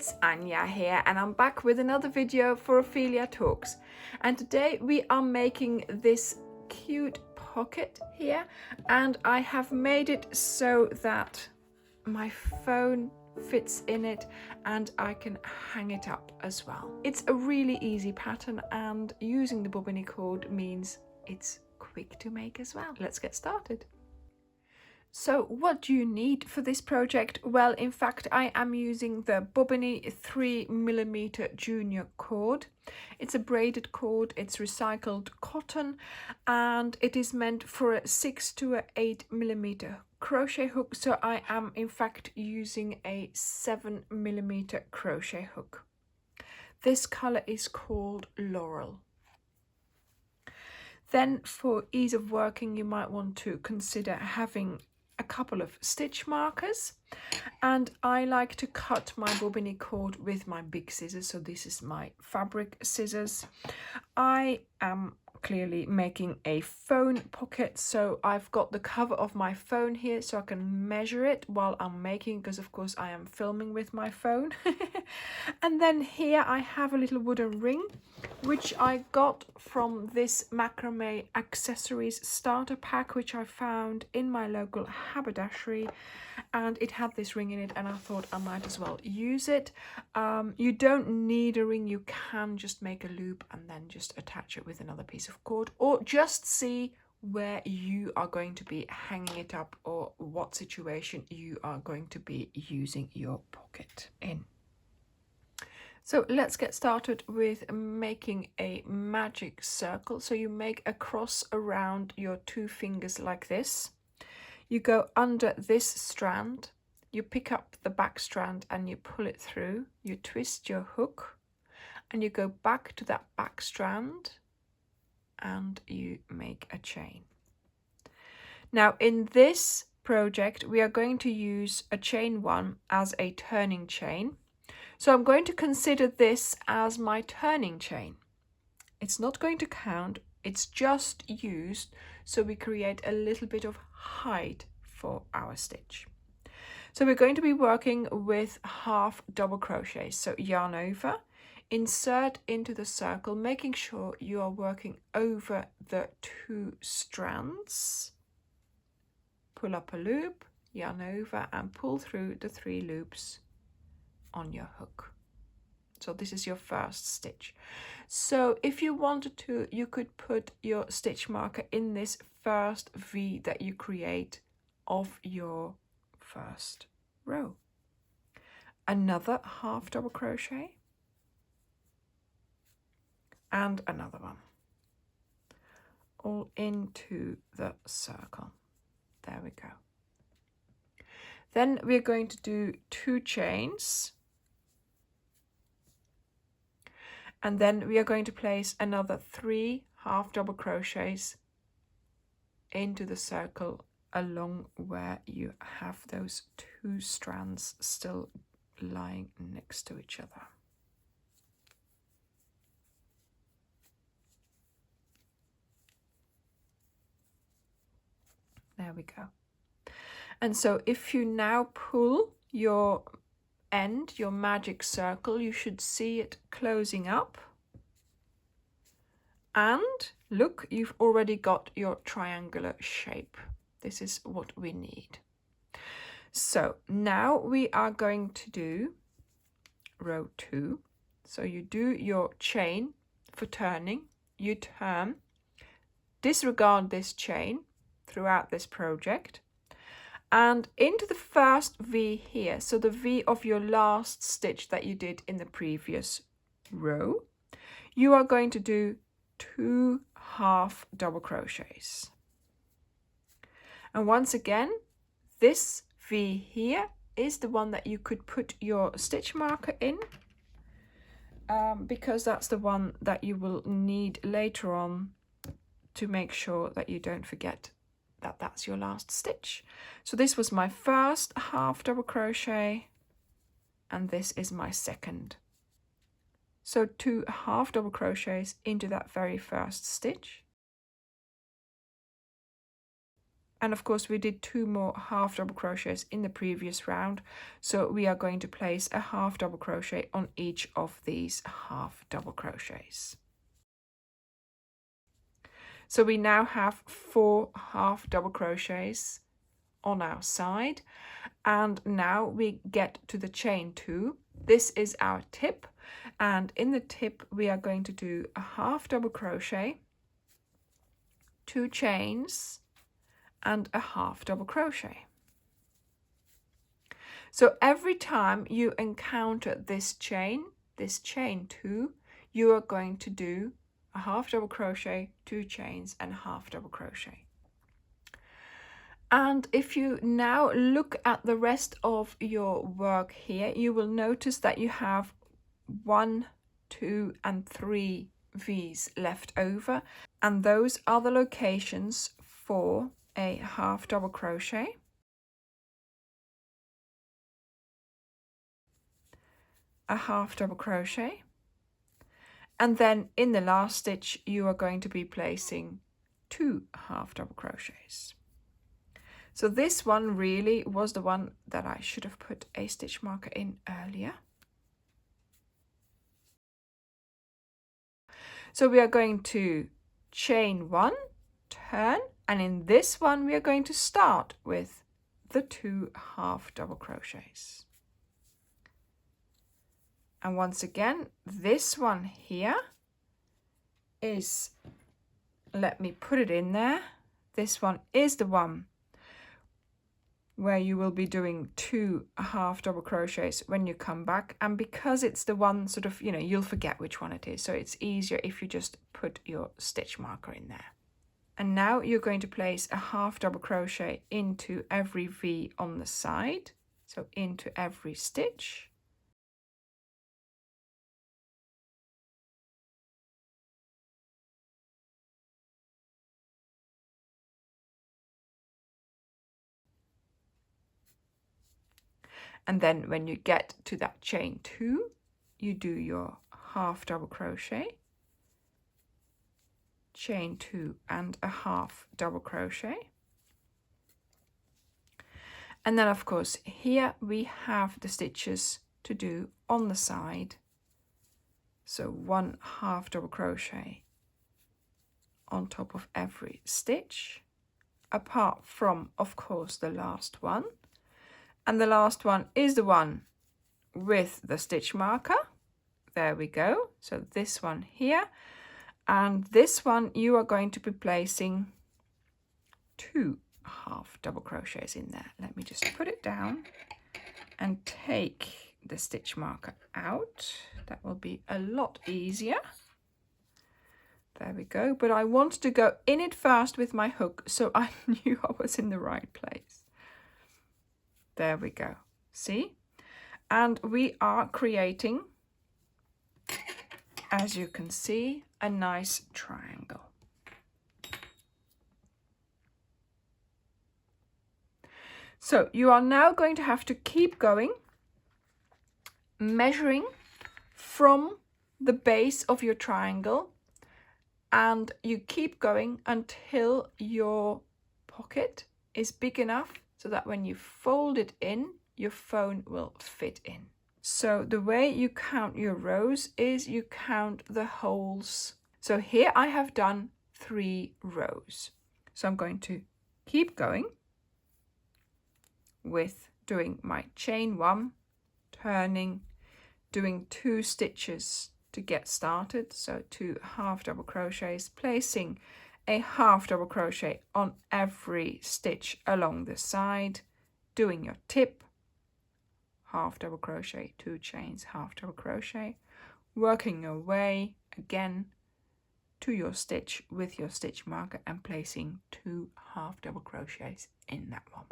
it's Anja here, and I'm back with another video for Ophelia Talks. And today we are making this cute pocket here, and I have made it so that my phone fits in it and I can hang it up as well. It's a really easy pattern, and using the bobbiny cord means it's quick to make as well. Let's get started. So what do you need for this project? Well, in fact, I am using the Bobbiny 3mm junior cord. It's a braided cord, it's recycled cotton, and it is meant for a 6 to 8mm crochet hook. So I am in fact using a 7mm crochet hook. This color is called Laurel. Then for ease of working, you might want to consider having a couple of stitch markers, and I like to cut my bobbiny cord with my big scissors. So this is my fabric scissors. I am clearly making a phone pocket, so I've got the cover of my phone here so I can measure it while I'm making, because of course I am filming with my phone. And then here I have a little wooden ring which I got from this macrame accessories starter pack, which I found in my local haberdashery, and it had this ring in it, and I thought I might as well use it. You don't need a ring, you can just make a loop and then just attach it with another piece of cord, or just see where you are going to be hanging it up or what situation you are going to be using your pocket in. So let's get started with making a magic circle. So you make a cross around your two fingers like this. You go under this strand, you pick up the back strand and you pull it through. You twist your hook and you go back to that back strand and you make a chain. Now in this project we are going to use a chain 1 as a turning chain. So I'm going to consider this as my turning chain. It's not going to count, it's just used so we create a little bit of height for our stitch. So we're going to be working with half double crochets. So yarn over, insert into the circle, making sure you are working over the two strands. Pull up a loop, yarn over and pull through the 3 loops on your hook. So this is your first stitch. So if you wanted to, you could put your stitch marker in this first V that you create of your first row. Another half double crochet and another one, all into the circle. There we go. Then we're going to do 2 chains. And then we are going to place another 3 half double crochets into the circle along where you have those 2 strands still lying next to each other. There we go. And so if you now pull your end, your magic circle, you should see it closing up. And look, you've already got your triangular shape. This is what we need. So now we are going to do row 2. So you do your chain for turning, you turn, disregard this chain throughout this project, and into the first V here, so the V of your last stitch that you did in the previous row, you are going to do 2 half double crochets. And once again, this V here is the one that you could put your stitch marker in, because that's the one that you will need later on to make sure that you don't forget that that's your last stitch. So this was my first half double crochet and this is my second. So 2 half double crochets into that very first stitch, And of course we did 2 more half double crochets in the previous round, so we are going to place a half double crochet on each of these half double crochets. So we now have 4 half double crochets on our side, and now we get to the chain 2. This is our tip, and in the tip we are going to do a half double crochet, 2 chains, and a half double crochet. So every time you encounter this chain 2, you are going to do a half double crochet, 2 chains, and a half double crochet. And if you now look at the rest of your work here, you will notice that you have 1, 2, and 3 V's left over, and those are the locations for a half double crochet, a half double crochet, and then in the last stitch you are going to be placing 2 half double crochets. So this one really was the one that I should have put a stitch marker in earlier. So we are going to chain 1, turn, and in this one we are going to start with the 2 half double crochets. And once again, this one here is, let me put it in there, this one is the one where you will be doing 2 half double crochets when you come back, and because it's the one sort of, you know, you'll forget which one it is, so it's easier if you just put your stitch marker in there. And now you're going to place a half double crochet into every V on the side, so into every stitch. And then when you get to that chain 2, you do your half double crochet, chain 2 and a half double crochet. And then of course here we have the stitches to do on the side. So 1 half double crochet on top of every stitch, apart from of course the last one. And the last one is the one with the stitch marker. There we go. So this one here, and this one you are going to be placing 2 half double crochets in there. Let me just put it down and take the stitch marker out. That will be a lot easier. There we go. But I wanted to go in it first with my hook, so I knew I was in the right place. There we go. See? And we are creating, as you can see, a nice triangle. So you are now going to have to keep going, measuring from the base of your triangle, and you keep going until your pocket is big enough so that when you fold it in, your phone will fit in. So the way you count your rows is you count the holes. So here I have done 3 rows. So I'm going to keep going with doing my chain 1, turning, doing 2 stitches to get started. So 2 half double crochets, placing a half double crochet on every stitch along the side, doing your tip, half double crochet, 2 chains, half double crochet, working your way again to your stitch with your stitch marker and placing 2 half double crochets in that one.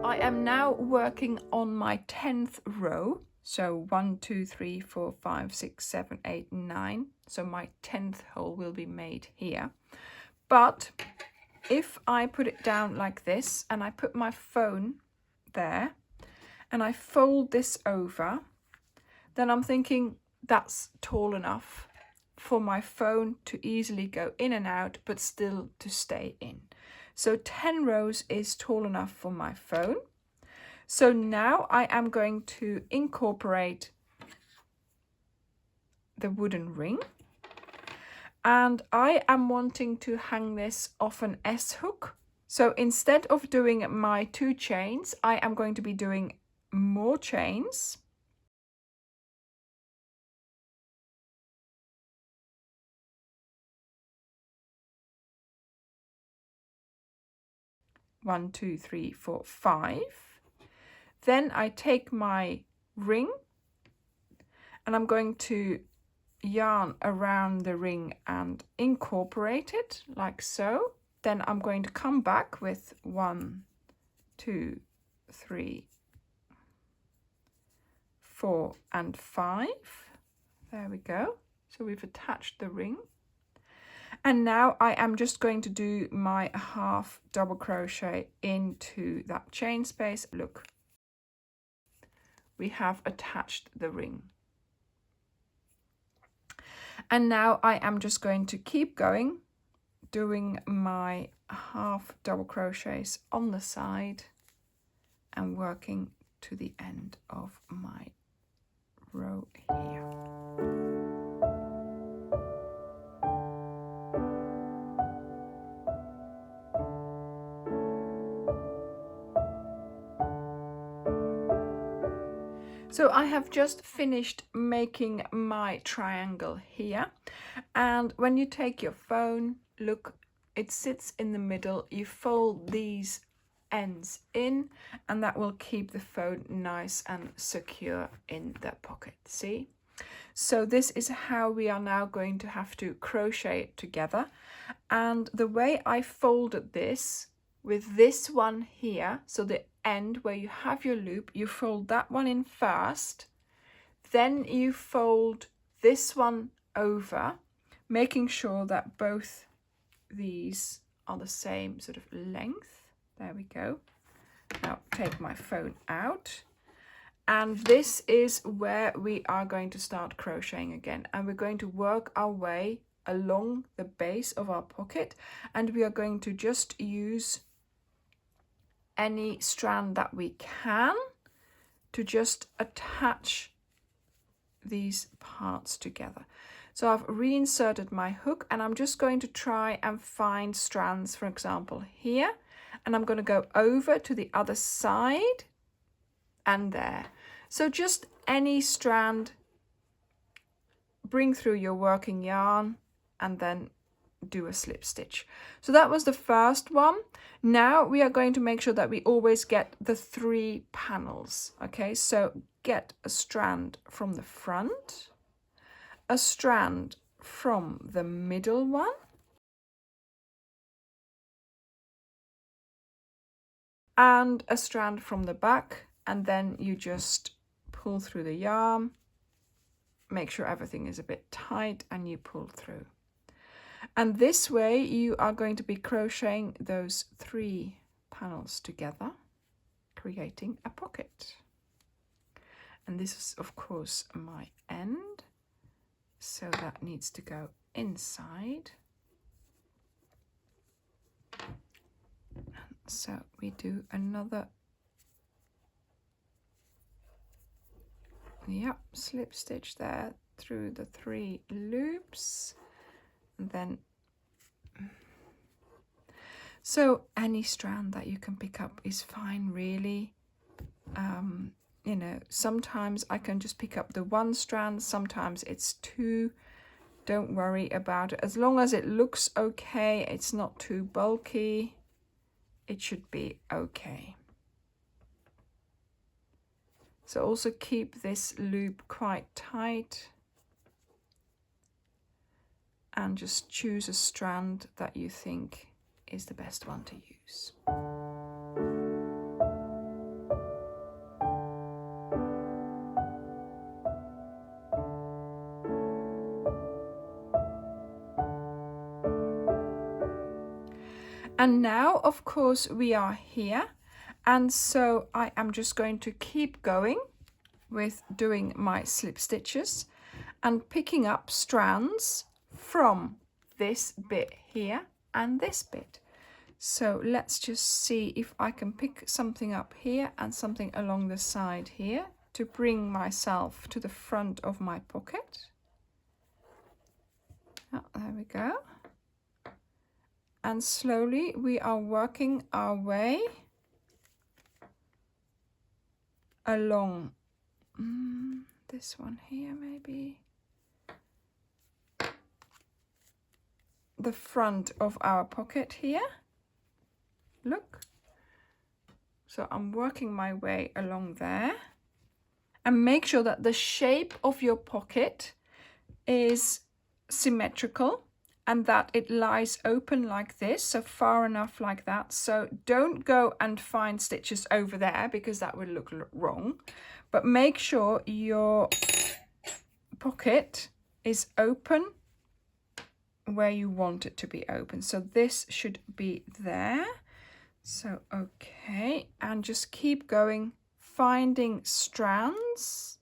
I am now working on my 10th row. So 1, 2, 3, 4, 5, 6, 7, 8, 9. So my 10th hole will be made here. But if I put it down like this and I put my phone there and I fold this over, then I'm thinking that's tall enough for my phone to easily go in and out, but still to stay in. So 10 rows is tall enough for my phone. So now I am going to incorporate the wooden ring, and I am wanting to hang this off an S hook. So instead of doing my 2 chains, I am going to be doing more chains. One, two, three, four, 5. Then I take my ring and I'm going to yarn around the ring and incorporate it like so. Then I'm going to come back with 1, 2, 3, 4 and 5. There we go. So we've attached the ring. And now I am just going to do my half double crochet into that chain space. Look, we have attached the ring. And now I am just going to keep going, doing my half double crochets on the side and working to the end of my row here. So I have just finished making my triangle here, and when you take your phone, look, it sits in the middle. You fold these ends in and that will keep the phone nice and secure in the pocket. See? So this is how we are now going to have to crochet it together, and the way I folded this with this one here, so the end where you have your loop, you fold that one in first, then you fold this one over, making sure that both these are the same sort of length. There we go. Now take my phone out, and this is where we are going to start crocheting again, and we're going to work our way along the base of our pocket, and we are going to just use any strand that we can to just attach these parts together. So I've reinserted my hook, and I'm just going to try and find strands, for example here, and I'm going to go over to the other side and there. So just any strand, bring through your working yarn and then do a slip stitch. So that was the first one. Now we are going to make sure that we always get the 3 panels. Okay, so get a strand from the front, a strand from the middle one, and a strand from the back, and then you just pull through the yarn, make sure everything is a bit tight, and you pull through. And this way you are going to be crocheting those 3 panels together, creating a pocket. And this is of course my end, so that needs to go inside. So we do another, slip stitch there through the 3 loops. And then, so any strand that you can pick up is fine, really. You know, sometimes I can just pick up the 1 strand, sometimes it's 2. Don't worry about it. As long as it looks okay, it's not too bulky, it should be okay. So also keep this loop quite tight, and just choose a strand that you think is the best one to use. And now, of course, we are here, And so I am just going to keep going with doing my slip stitches and picking up strands from this bit here and this bit. So let's just see if I can pick something up here and something along the side here to bring myself to the front of my pocket. Oh, there we go. And slowly we are working our way along this one here, maybe the front of our pocket here. Look. So I'm working my way along there. And make sure that the shape of your pocket is symmetrical and that it lies open like this, so far enough like that. So don't go and find stitches over there because that would look wrong. But make sure your pocket is open where you want it to be open. So this should be there. So okay, and just keep going, finding strands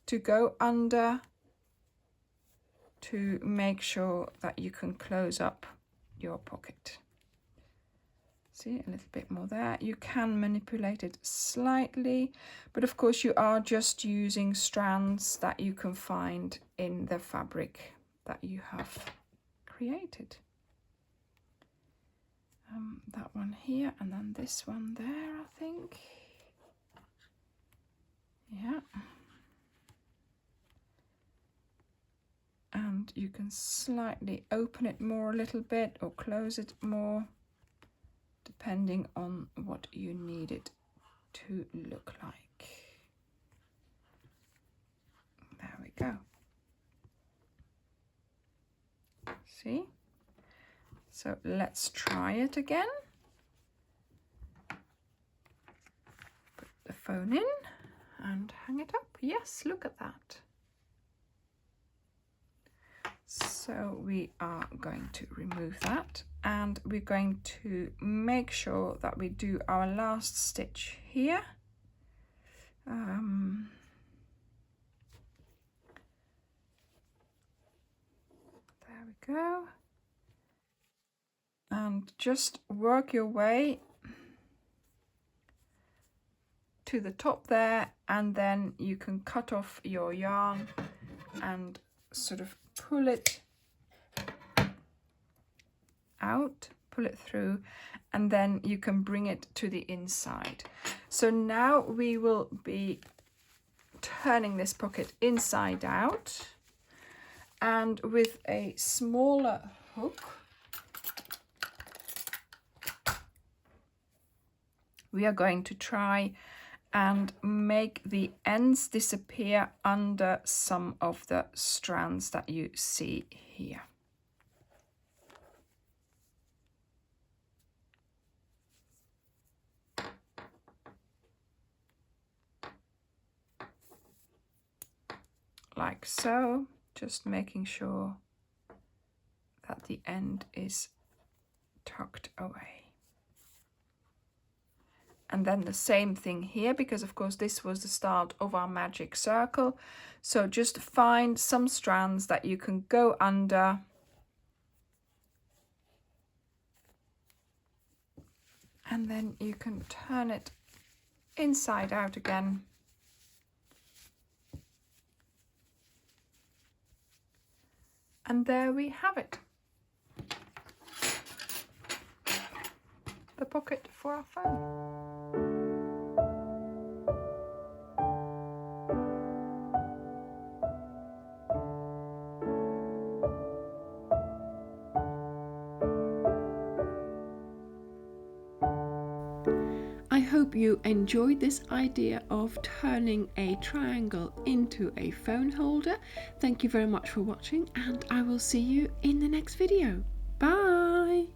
to go under to make sure that you can close up your pocket. See, a little bit more there. You can manipulate it slightly, but of course you are just using strands that you can find in the fabric that you have created. That one here and then this one there, I think. Yeah. And you can slightly open it more a little bit or close it more, depending on what you need it to look like. There we go. See? So let's try it again. Put the phone in and hang it up. Yes, look at that. So we are going to remove that and we're going to make sure that we do our last stitch here. There we go. And just work your way to the top there, and then you can cut off your yarn and sort of pull it out, pull it through, and then you can bring it to the inside. So now we will be turning this pocket inside out, and with a smaller hook we are going to try and make the ends disappear under some of the strands that you see here. Like so, just making sure that the end is tucked away. And then the same thing here, because of course this was the start of our magic circle. So just find some strands that you can go under. And then you can turn it inside out again. And there we have it. The pocket for our phone. I hope you enjoyed this idea of turning a triangle into a phone holder. Thank you very much for watching, and I will see you in the next video. Bye!